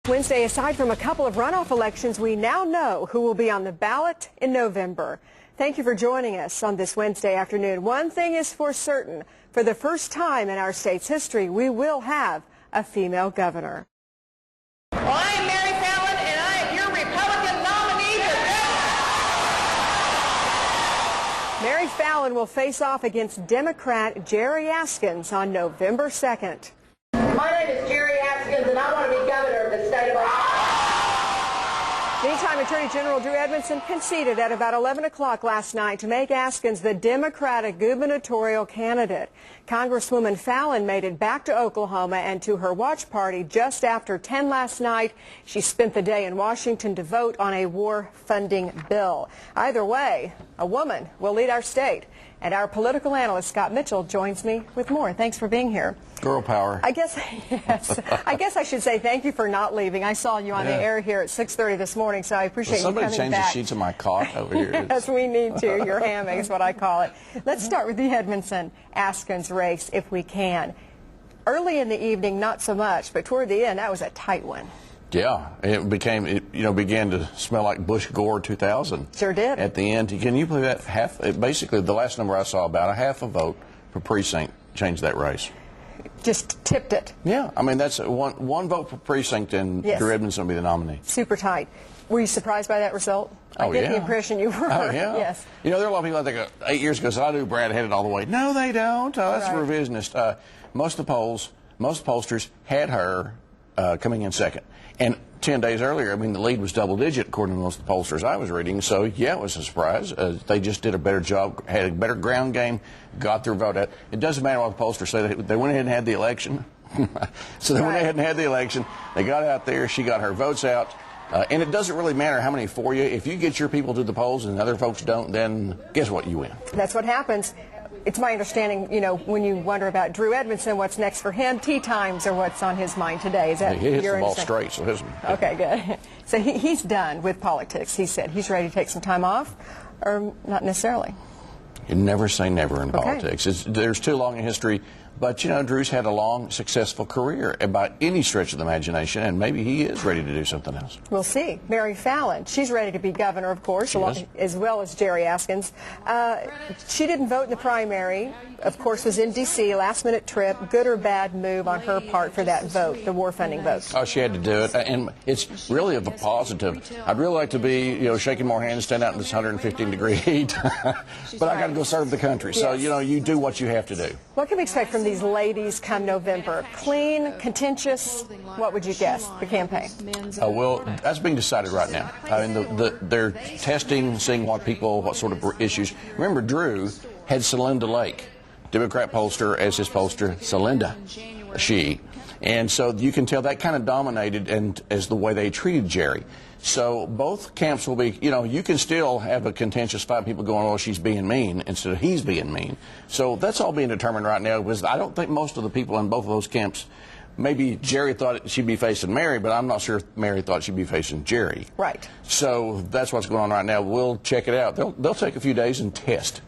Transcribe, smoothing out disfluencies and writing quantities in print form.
Wednesday, aside from a couple of runoff elections, we now know who will be on the ballot in November. Thank you for joining us on this Wednesday afternoon. One thing is for certain. For the first time in our state's history, we will have a female governor. Well, I am Mary Fallon, and I am your Republican nominee. Mary Fallon will face off against Democrat Jerry Askins on November 2nd. My name is Jerry Askins, and I want to be governor of the state of Ohio. Meantime, Attorney General Drew Edmondson conceded at about 11 o'clock last night to make Askins the Democratic gubernatorial candidate. Congresswoman Fallon made it back to Oklahoma and to her watch party just after 10 last night. She spent the day in Washington to vote on a war funding bill. Either way, a woman will lead our state. And our political analyst, Scott Mitchell, joins me with more. Thanks for being here. Girl power. Yes. I guess I should say thank you for not leaving. I saw you on the air here at 6:30 this morning, so I appreciate you coming back. Somebody change the sheets of my cot over here. Yes, we need to. Your hammock is what I call it. Let's start with the Edmondson-Askins race, if we can. Early in the evening, not so much, but toward the end, that was a tight one. Yeah, it began to smell like Bush Gore 2000. Sure did. At the end, can you believe that? Basically, the last number I saw, about a half a vote per precinct changed that race. Just tipped it. Yeah, I mean, that's one vote per precinct, and Drew Edmondson will be the nominee. Super tight. Were you surprised by that result? I get the impression you were. Oh, yeah. Yes. You know, there are a lot of people that think 8 years ago, so I knew Brad had it all the way. No, they don't. That's right. Revisionist. Most of the polls, most pollsters had her coming in second. And 10 days earlier, I mean, the lead was double-digit, according to most of the pollsters I was reading. So, yeah, it was a surprise. They just did a better job, had a better ground game, got their vote out. It doesn't matter what the pollsters say. They went ahead and had the election. So they went ahead and had the election. They got out there. She got her votes out. And it doesn't really matter how many for you. If you get your people to the polls and other folks don't, then guess what? You win. That's what happens. It's my understanding, you know, when you wonder about Drew Edmondson, what's next for him, tea times are what's on his mind today. Is that he hits the ball straight, so his. Okay, good. So he's done with politics. He said he's ready to take some time off, or not necessarily. You never say never in politics. There's too long a history. But, you know, Drew's had a long, successful career by any stretch of the imagination, and maybe he is ready to do something else. We'll see. Mary Fallon, she's ready to be governor, of course, as well as Jerry Askins. She didn't vote in the primary, of course, was in D.C., last-minute trip. Good or bad move on her part for that vote, the war funding vote? Oh, she had to do it, and it's really of a positive. I'd really like to be, you know, shaking more hands, stand out in this 115-degree heat, but I got to go serve the country. So, you know, you do what you have to do. What can we expect from these ladies come November? Clean, contentious? What would you guess, the campaign? Well, that's being decided right now. I mean, they're testing, seeing what sort of issues. Remember, Drew had Celinda Lake, Democrat pollster, as his pollster, Celinda, she. And so you can tell that kind of dominated as the way they treated Jerry. So both camps will be, you know, you can still have a contentious fight, people going, oh, she's being mean, instead of he's being mean. So that's all being determined right now, because I don't think most of the people in both of those camps, maybe Jerry thought she'd be facing Mary, but I'm not sure if Mary thought she'd be facing Jerry. Right. So that's what's going on right now. We'll check it out. They'll take a few days and test.